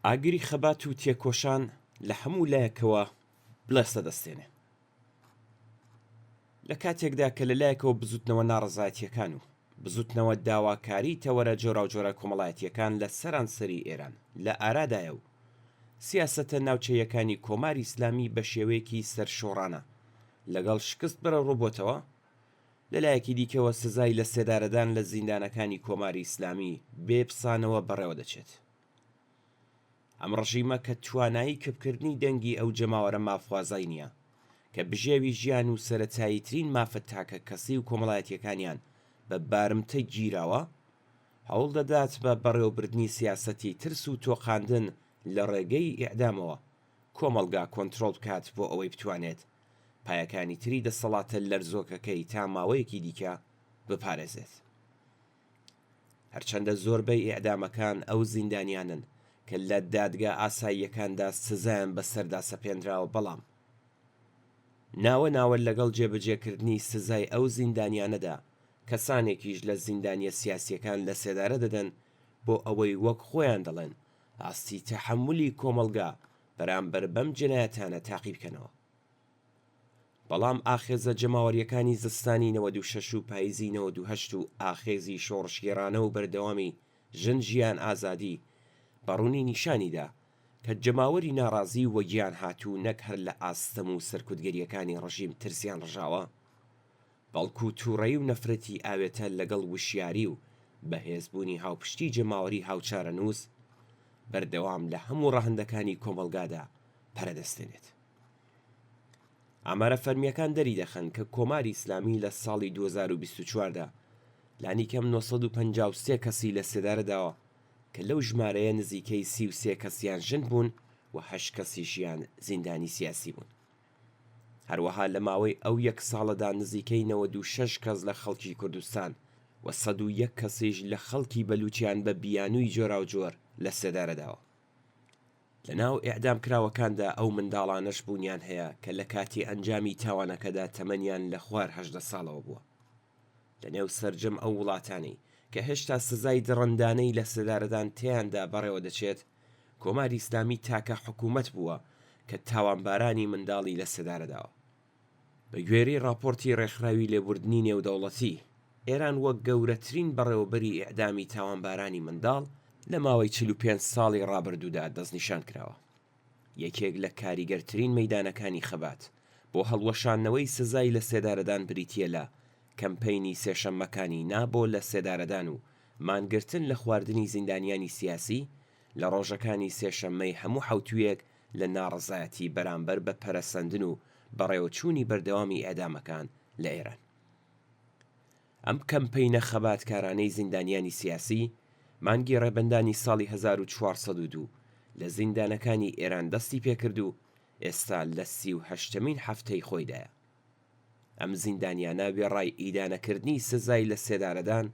ئاگری خەبات و تێکۆشان لە هەموو لایەکەوە بڵێستە دەستێنێ لە کاتێکدا کە لەلایەکەوە بزوتنەوە ناڕەزایەتیەکان و بزوتنەوە داواکاری تەوەرە جۆرا و جۆرە کۆمەڵایەتیەکان لە سەرانسەری ئێران لە ئارادایە و سیاسەتە ناوچەیەکانی کۆماری ئیسلامی بە شێوەیەکی سەرشۆڕانە لەگەڵ شکست بەرە ڕووبۆتەوە لەلایەکی دیکەوە سزای لە سێدارەدان لە زیندانەکانی کۆماری ئیسلامی بێپسانەوە بەڕێوە دەچێت. ئەم ڕژیمە کە توانایی کەپکردنی دەنگی ئەو جەماوەرە مافوازای نییە کە بژێوی ژیان و سەرەتاییترین مافە تاکە کەسی و کۆمەڵایەتیەکانیان بە بارمتە گیراوە هەوڵ دەدات بە بەڕێوەبردننی سیاسەتی ترس و تۆقاندن لە ڕێگەی ئیعدامەوە کۆمەلگا کۆنتڕۆڵ بکات بۆ ئەوەی بتوانێت پایەکانی تری دەسەڵاتە لەرزۆکەکەی تا ماوەیەکی دیکە بپارێزێت. هەرچەندە زۆربەی ئیعدامەکان ئەو زیندانیانن کە لە دادگا ئاساییەکاندا سزایان بەسەردا سەپێنراوە، بەڵام ناوە لەگەڵ جێبەجێکردنی سزای ئەو زیندانیانەدا کەسانێکیش لە زیندانیە سیاسیەکان لە سێدارە دەدەن بۆ ئەوەی وەک خۆیان دەڵێن ئاستی تەحەمولی کۆمەلگا بەرامبەر بەم جنایەتانە تاقی بکەنەوە. بەڵام ئاخێزە جەماوەریەکانی زستانی 96 و پاییزی 98 و ئاخێزی شۆڕشگێڕانە و بەردەوامی ژن ژیان ئازادی بەڕوونی نیشانیدا کە جەماوەری ناڕازی وەگیان هاتوو نەک هەر لە ئاستەم و سەرکوتگەریەکانی ڕژیم ترسیان ڕژاوە، بەڵکو تووڕەیی و نەفرەتی ئاوێتە لەگەڵ وشیاری و بەهێزبوونی هاوپشتی جەماوەری هاوچارە نووس بەردەوام لە هەموو ڕەهەندەکانی کۆمەلگادا پەرەدەستێنێت. ئامارە فەرمیەکان دەری دەخەن کە کۆماری ئیسلامی لە ساڵی 2024دا لانیکەم 953 کەسی لە سێدارەداوە کە لەو ژمارەیە نزیکەی 33 کەسیان ژن بوون و 8 کەسیشیان زیندانی سیاسی بوون. هەروەها لە ماوەی ئەو یەک ساڵەدا نزیکەی 96 کەس لە خەڵکی کوردستان و 101 کەسیش لە خەڵکی بەلوچیان بە بیانووی جۆرا و جۆر لە سێدارەداوە. لە ناو ئیعدام کراوەکاندا ئەو منداڵانەش بوونیان هەیە کە لە کاتی ئەنجامی تاوانەکەدا تەمەنیان لە خوار 18 ساڵەوە بووە. لە نێو سەرجەم ئەو وڵاتانی کە هێشتا سزای دڕندانەی لە سێدارەدان تیاندا بەڕێوە دەچێت، کۆماری ئیسلامی تاکە حکوومەت بووە کە تاوانبارانی منداڵی لە سێدارەداوە. بە گوێرەی راپۆرتی ڕێکخراوی لێبوردنی نێودەوڵەتی، ئێران وەک گەورەترین بەڕێوەبەری ئیعدامی تاوانبارانی منداڵ لە ماوەی 45 ساڵی ڕابردوودا دەستنیشان کراوە. یەکێک لە کاریگەرترین مەیدانەکانی خەبات بۆ هەڵوەشانەوەی سزای لە سێدارەدان بریتیە لە کەمپەینی سێشەممەکانی نابۆ لە سێدارەدان و مانگرتن لە خواردنی زیندانیانی سیاسی لە ڕۆژەکانی سێشەممەی هەموو حوتویەک لە ناڕەزایەتی بەرامبەر بە پەرەسەندن و بەڕێوەچوونی بەردەوامی ئیعدامەکان لە ئێران. ئەم کەمپەینە خەباتکارانەی زیندانیانی سیاسی مانگی ڕێبەندانی ساڵی 1402 لە زیندانەکانی ئێران دەستی پێکرد و ئێستا لە 38مین هەفتەی خۆیدایە. ئەم زیندانیانە بێڕای ئیدانەکردنی سزای لە سێدارەدان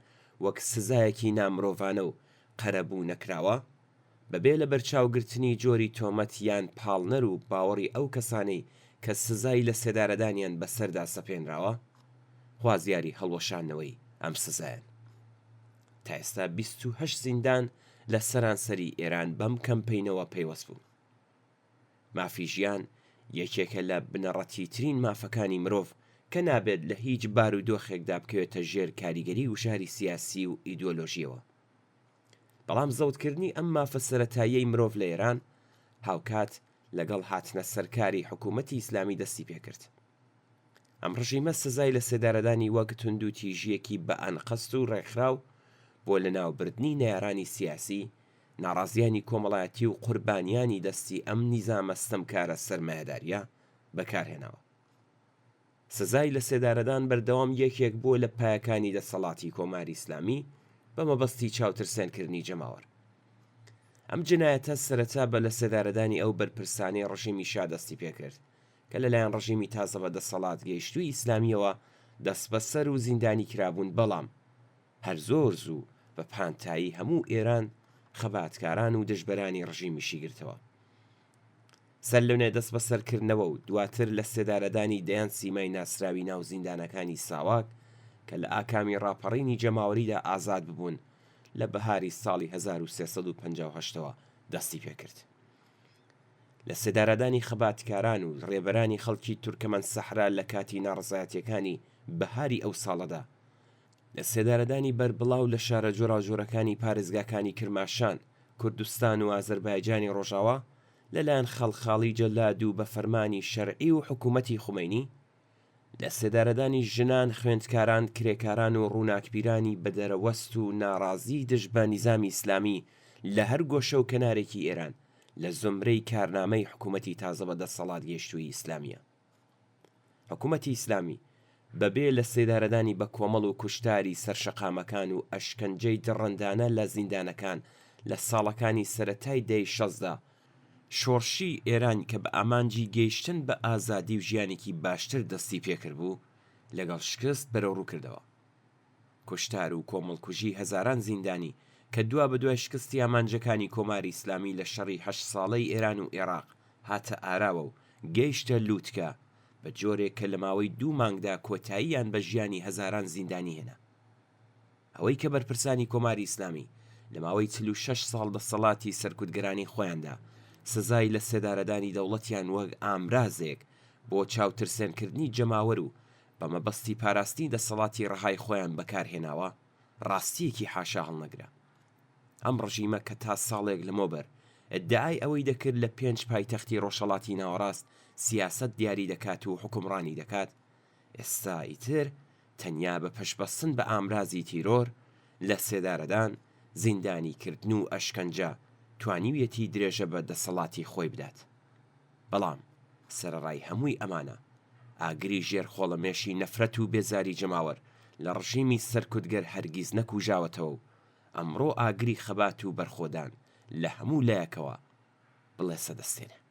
وەک سزایەکی نامرۆڤانە و قەرەبوو نەکراوە بەبێ لە بەرچاوگرتنی جۆری تۆمەت یان پاڵنەر و باوەڕی ئەو کەسانەی کە سزای لە سێدارەدانیان بەسەردا سەپێنراوە خوازیاری هەڵوەشانەوەی ئەم سزایان. تا ئێستا 28 زیندان لە سەرانسەری ئێران بەم کەمپەینەوە پەیوەست بوون. مافی ژیان یەکێکە لە بنەڕەتی ترین مافەکانی مرۆڤ کە نابێت لە هیچ بارودۆخێکدا بکەوێتە ژێر کاریگەری و شاری سیاسی و ئیدۆلۆژیەوە. بەڵام زەوتکردنی ئەم مافە سەرەتاییەی مرۆڤ لە ئێران هاوکات لەگەڵ هاتنە سەرکاری حکوومەتی ئیسلامی دەستی پێکرد. ئەم ڕژیمە سزای لە سێدارەدانی وەک تونند و تیژیەکی بە ئەنقەست و ڕێکخراو بۆ لەناوبردنی نەیارانی سیاسی، ناڕازیانی کۆمەڵایەتی و قوربانیانی دەستی ئەم نیزامە ستەمکارە سەرمایەداریە بەکارهێناوە. سزای لە سێدارەدان بەردەوام یەکێک بووە لە پایەکانی دەسەڵاتی کۆماری ئیسلامی بە مەبەستی چاوترسێنکردنی جەماوەر. ئەم جنایەتە سەرەتا بە لە سێدارەدانی ئەو بەرپرسانەی ڕژیمی شا دەستی پێکرد کە لەلایەن ڕژیمی تازە بە دەسەڵات گەیشتووی ئیسلامیەوە دەست بەسەر و زیندانی کرابوون، بەڵام هەر زۆر زوو بە پانتایی هەموو ئێران خەباتکاران و دژبەرانی ڕژیمیشی گرتەوە. سەر لەونێ دەست بەسەرکردنەوە و دواتر لە سێدارەدانی دەیان سیمای ناسراوی ناو زیندانەکانی ساواک کە لە ئاکامی ڕاپەڕینی جەماوەریدا ئازاد ببوون لە بەهاری ساڵی 1358ەوە دەستی پێکرد. لە سێدارەدانی خەباتکاران و ڕێبەرانی خەڵکی تورکەمان سەحرا لە کاتی ناڕزایەتیەکانی بەهاری ئەو ساڵەدا، لە سێدارەدانی بەربڵاو لە شارە جۆراوجۆرەکانی پارێزگاکانی کرماشان، کوردستان و ئازەربایجانی ڕۆژاوا لەلایەن خەڵخاڵی جەلاد و بە فەرمانی شەرعی و حکوومەتی خومینی، لە سێدارەدانی ژنان، خوێندکاران، کرێکاران و ڕووناکبیرانی بەدەرەوەست و ناڕازی دژ بە نیزامی ئیسلامی لە هەر گۆشە و کەنارێکی ئێران لە زمرەی کارنامەی حکوومەتی تازە بەدەسەڵات گەیشتووی ئیسلامیە. حکوومەتی ئیسلامی بەبێ لە سێدارەدانی بە کۆمەڵ و کوشتاری سەرشەقامەکان و ئەشکەنجەی دڕندانە لە زیندانەکان لە ساڵەکانی سەرەتای دەی شەزدا شۆڕشی ئێران کە بە ئامانجی گەیشتن بە ئازادی و ژیانێکی باشتر دەستی پێکرد بوو لەگەڵ شکست بەرەو ڕووکردەوە. کوشتار و کۆمەڵکوژی هەزاران زیندانی کە دوا بە دوای شکستی ئامانجەکانی کۆماری ئیسلامی لە شەڕی 8 ساڵەی ئێران و عێراق هاتە ئاراوە و گەیشتە لووتکە بە جۆرێک کە لە ماوەی 2 مانگدا کۆتاییان بە ژیانی هەزاران زیندانی هێنا. ئەوەی کە بەرپرسانی کۆماری ئیسلامی لە ماوەی 46 ساڵ دەسەڵاتی سەرکوتگەرانی خۆیاندا سزای لە سێدارەدانی دەوڵەتیان وەک ئامرازێک بۆ چاوترسێنکردنی جەماوەر و بە مەبەستی پاراستی دەسەڵاتی ڕەهای خۆیان بەکارهێناوە ڕاستیەکی حاشا هەڵنەگرا. ئەم ڕژیمە کە تا ساڵێک لەمەوبەر ئەدعای ئەوەی دەکرد لە 5 پایتەختی ڕۆژهەڵاتی ناوەڕاست سیاست دیاری دەکات و حکومڕانی دەکات، ئێستا ئیتر تەنیا بە پشبەستن بە ئامرازی تیرۆر لە سێدارەدان، زیندانی کردن و ئەشکەنجە توانیویەتی درێژە بە دەسەڵاتی خۆی بدات. بەڵام سەرەڕای هەمووی ئەمانە ئاگری ژێرخۆڵەمێشی نەفرەت و بێزاری جەماوەر لە ڕژیمی سەرکوتگەر هەرگیز نەکوژاوەتەوە و ئەمڕۆ ئاگری خەبات و بەرخۆدان لە هەموو لایەکەوە بڵێ سەدەستێنێ.